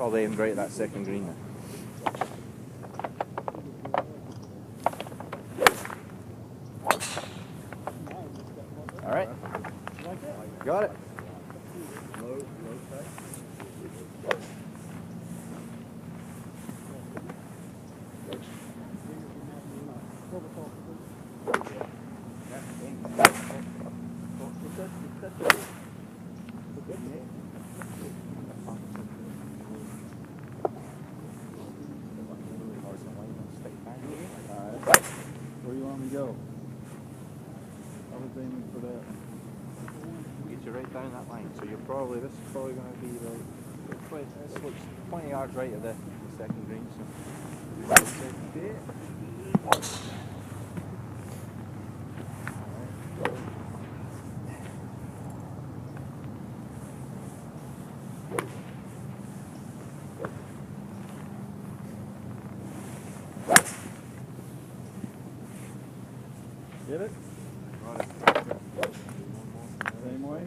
Probably aimed right at that second green then. All right. Got it. Where do you want me to go? I was aiming for that. Get you right down that line. So you're probably, this is probably going to be like, this looks 20 yards right of the second green. So Get it? Same way?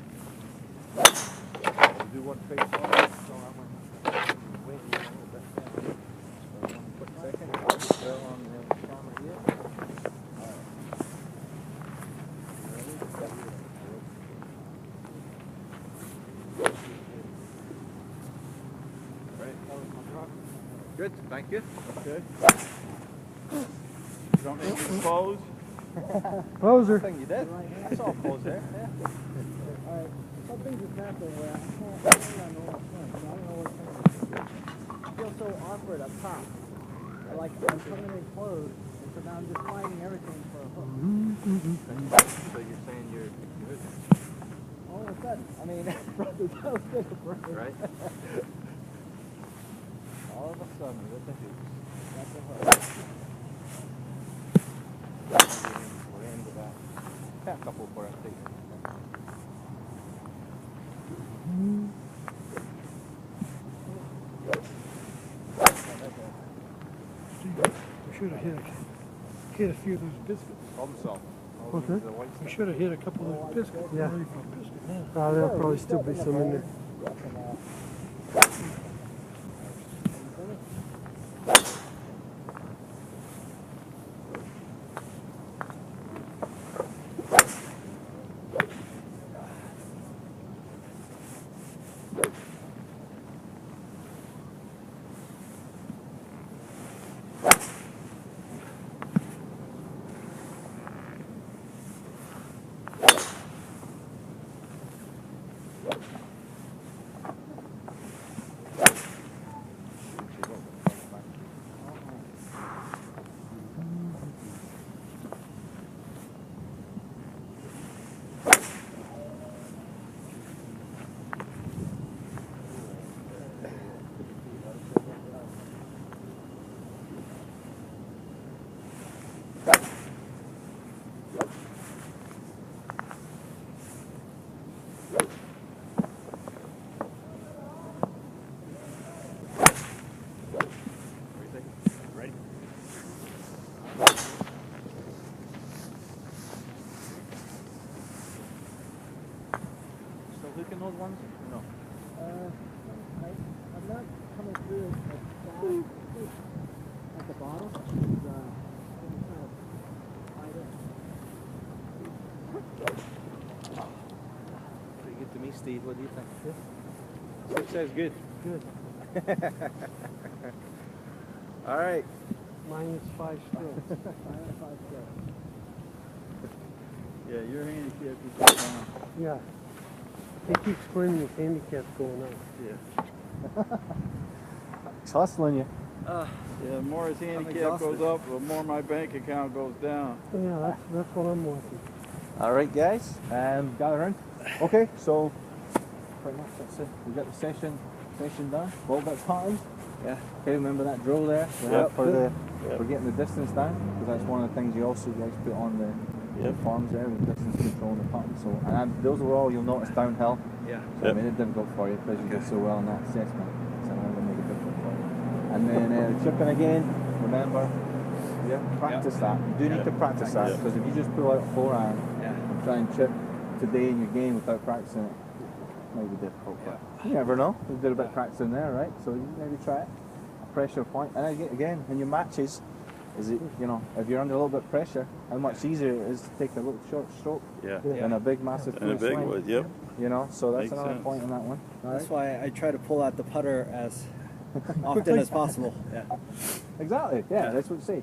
do one face on. So I'm waiting a little bit. So 1 quick second. I'll just throw on the camera here. Alright, that was my drop. Good, thank you. Okay. Don't make me close. Closer. I think you did. I saw a pose there. Yeah. Alright, something's just happening where I know what's going. I don't know what's going. I feel so awkward up top. Like I'm coming in close, and so now I'm just finding everything for a hook. So you're saying you're good? All of a sudden, I mean, that was good for Right? All of a sudden, with the hoops. That's a hook. We're into that. Got a couple for us, too. We should have hit a few of those biscuits. Problem solved. Okay. We should have hit a couple of those biscuits. Yeah. Ready for a biscuit now. There'll probably still be some in there. Looking those ones? No. I'm not coming through as fast at the bottom. Pretty good to me, Steve. What do you think? Yeah. It says good. Good. All right. Minus 5 strokes. Minus 5 strokes. Yeah, your handicap is going down. Yeah. He keeps screaming his handicap's going up. Yeah. It's hustling you. Yeah, the more his handicap goes up, the more my bank account goes down. Yeah, that's what I'm watching. All right, guys. Gather around. Okay, so pretty much that's it. We got the session done. Ball bit patterns. Yeah. Okay, remember that drill there? For getting the distance down, because that's one of the things you also guys put on the forms there, the distance control and the pattern. So, and those were all you'll notice downhill. Yeah. So I made it difficult for you because you did so well in that assessment. So I'm going to make it difficult for you. And then the chipping again. Remember, practice that. You do need to practice that because if you just pull out a 4-iron and try and chip today in your game without practicing it, might be difficult, but you never know. We did a bit of practice in there, right? So you maybe try it. A pressure point, and again, in your matches, is it, you know, if you're under a little bit of pressure, how much easier it is to take a little short stroke than a big, massive And a big swing. one, yep. You know, so that's Makes another sense. point on that one. That's why I try to pull out the putter as often as possible. Yeah. Exactly. Yeah, that's what you say.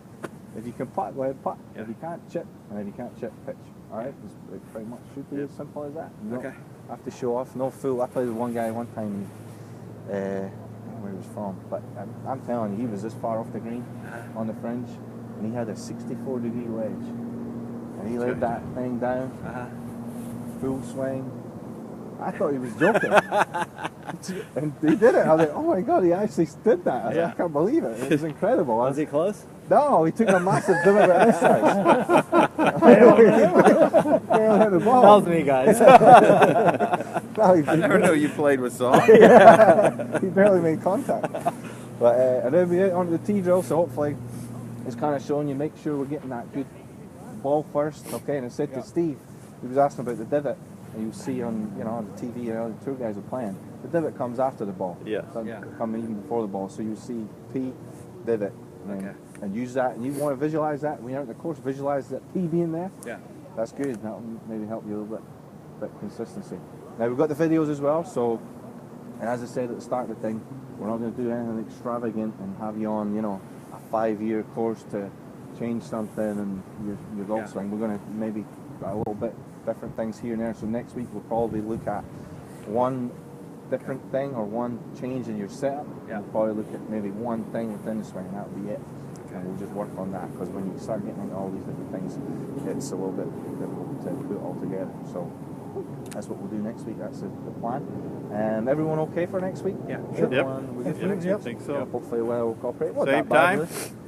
If you can putt, go ahead putt. If you can't chip, and if you can't chip, pitch. All right, it's pretty much should be as simple as that. You don't have to show off. No fool. I played with one guy one time. I don't know where he was from, but I'm telling you, he was this far off the green on the fringe, and he had a 64-degree wedge, and he laid that thing down, full swing. I thought he was joking. And he did it. I was like, oh my God, he actually did that. I was like, I can't believe it. It was incredible. Was he close? No, he took a massive divot at this size. Barely hit the ball. That was me, guys. No, I never knew you played with salt. he barely made contact. But and then we get onto the tee drill, so hopefully it's kind of showing you, make sure we're getting that good ball first. Okay, and I said to Steve, he was asking about the divot, and you see on, you know, on the TV, you know, the tour guys are playing. The divot comes after the ball. Yeah. It doesn't come even before the ball. So you see P, divot, and use that. And you want to visualize that when you're out in the course. Visualize that P being there. Yeah. That's good. That will maybe help you a little bit consistency. Now we've got the videos as well. So, and as I said at the start of the thing, we're not going to do anything extravagant and have you on, you know, a 5-year course to change something and your golf swing. We're going to maybe a little bit different things here and there. So next week we'll probably look at one different thing or one change in your setup. We'll probably look at maybe one thing within the swing, and that'll be it. And we'll just work on that, because when you start getting into all these different things, it's a little bit difficult to put it all together. So that's what we'll do next week. That's the plan. Everyone okay for next week? Yeah. Everyone, we good for next week? I think so. Hopefully we'll cooperate. Well, Same time?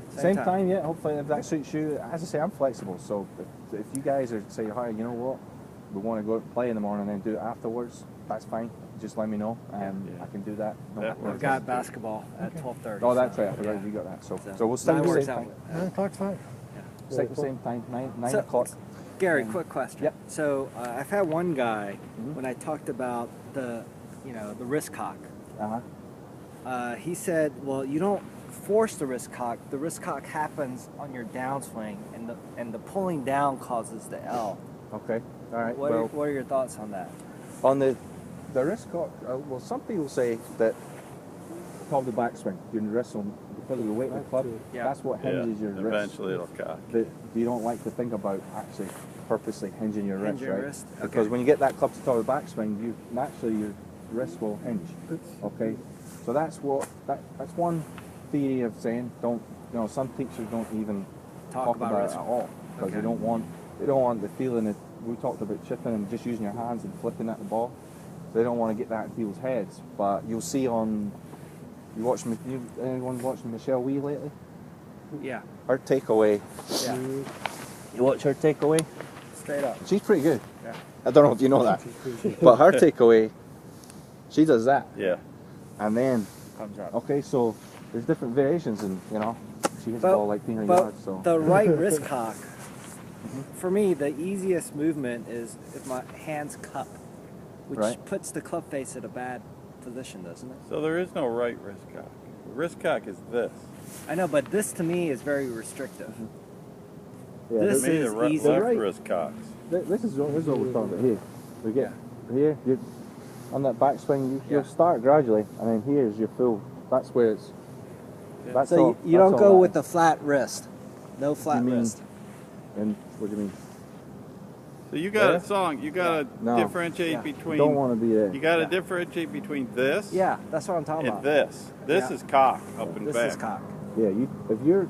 Same time, yeah. Hopefully, if that suits you. As I say, I'm flexible. So if you guys are say, hi, you know what, we want to go out and play in the morning and then do it afterwards, that's fine. Just let me know, and I can do that. We've got basketball at 12:30. Oh, that's right. I forgot you got that. So we'll stick the same time. 9 o'clock's fine. Stick the same time. 9 o'clock. Gary, quick question. Yep. So I've had one guy when I talked about the wrist cock. He said, well, you don't force the wrist cock. The wrist cock happens on your downswing, and the pulling down causes the L. Okay. All right. What are your thoughts on that? On the wrist cock, well, some people say that top of the backswing, your wrist will, because of the weight of the club, that's what hinges your wrist. Eventually it'll cock. That you don't like to think about actually purposely hinging your wrist, right? Wrist? Okay. Because when you get that club to top of the backswing, naturally your wrist will hinge. Okay, so that's one theory of saying don't. You know, some teachers don't even talk about it at all, because they don't want the feeling that we talked about chipping and just using your hands and flipping at the ball. They don't want to get that in people's heads. But you'll see on, anyone watching Michelle Wee lately? Yeah. Her takeaway. Yeah. You watch her takeaway? Straight up. She's pretty good. Yeah. I don't know if you know that. But her takeaway, she does that. Yeah. And then, comes up. okay, so there's different variations, and you know, she hits the ball like 300 yards. So the right wrist cock, for me, the easiest movement is if my hands cup, which puts the club face at a bad position, doesn't it? So there is no right wrist cock. The wrist cock is this. I know, but this to me is very restrictive. yeah, This Me, is the easy. left Right. wrist cocks. this is what we're talking about here. We get here, you're on that backswing, you'll start gradually, and then here's your full. That's where it's. That's So all, you that's don't all go that with is. the flat wrist. No flat mean- wrist. And what do you mean? So you got Yeah. a song. You got to No. differentiate between. Don't want to be there. You got to differentiate between this Yeah, that's what I'm talking and about. this. This is cock up and This back. is cock. Yeah, if you're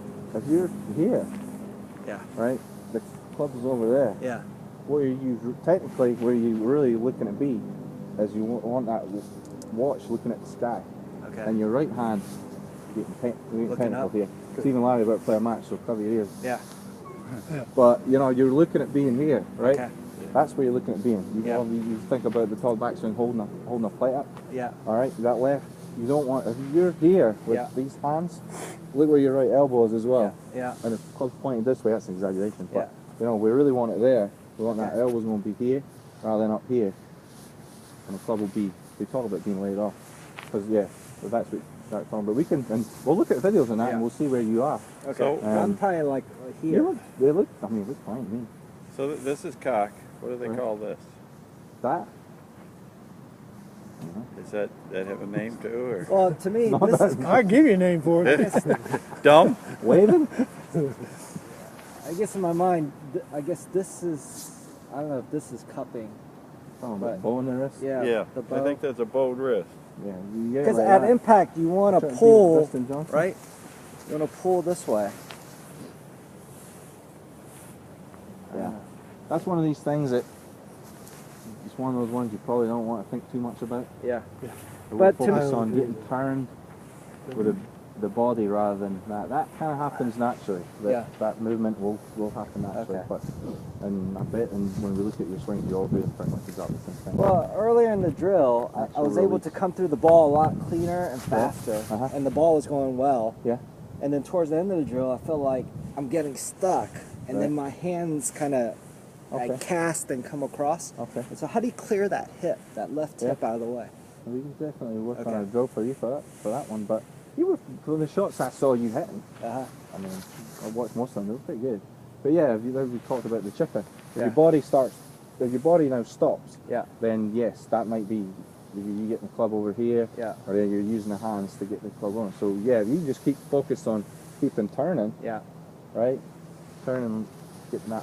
here, Yeah. right, the club is over there. Yeah. Where you technically, where you really looking at be, as you want that watch looking at the sky, Okay. and your right hand getting Looking technical up. here. Stephen Larry about to play a match, so cover your ears. Yeah. But you know, you're looking at being here, right? Okay. That's where you're looking at being. You, Yeah. you think about the tall backswing holding a plate up. Yeah. All right, that left. You don't want, if you're here with these hands, look where your right elbow is as well. Yeah. And if the club's pointing this way, that's an exaggeration. But Yeah. you know, we really want it there. We want that Okay. elbow's going to be here rather than up here. And the club will be they talk about being laid off. Because yeah, so that's what that's on. But we can, and we'll look at videos on that, and we'll see where you are. Okay. So, I'm probably like here. They look. I mean, they look fine to me. So this is cock. What do they Right. call this? That. Does that have a name too, or Well, to me, No, this is. I'll give you a name for it. dumb? Waving. I guess in my mind, I guess this is. I don't know if this is cupping. Oh, But- but bow in the wrist. Yeah. Yeah, The I bow. think that's a bowed wrist. Yeah. You get it Because like at that. impact, you want Try to to pull, beat Dustin Johnson. right? You want to pull this way. Yeah. That's one of these things that. It's one of those ones you probably don't want to think too much about. Yeah. But But we'll to focus me- on getting turned with the body rather than that. That kind of happens naturally. That movement will happen naturally. Okay. But and I bet, and when we look at your swing, you're all doing pretty much exactly the same thing. Well, earlier in the drill, I Actual was able release. to come through the ball a lot cleaner and faster, Uh-huh. and the ball was going well. Yeah. And then towards the end of the drill, I feel like I'm getting stuck, and then my hands kind of Okay. cast and come across. Okay. And so, how do you clear that hip, that left hip out of the way? We can definitely work on Okay. a drill for you for that one. But you were from the shots I saw you hitting. Uh-huh. I mean, I watched most of them. They were pretty good. But yeah, we talked about the chipping. If Yeah. your body starts, if your body now stops, Yeah. then yes, that might be you getting the club over here, Yeah. or then you're using the hands to get the club on. So yeah, if you just keep focused on keeping turning, Yeah. right? Turning, getting that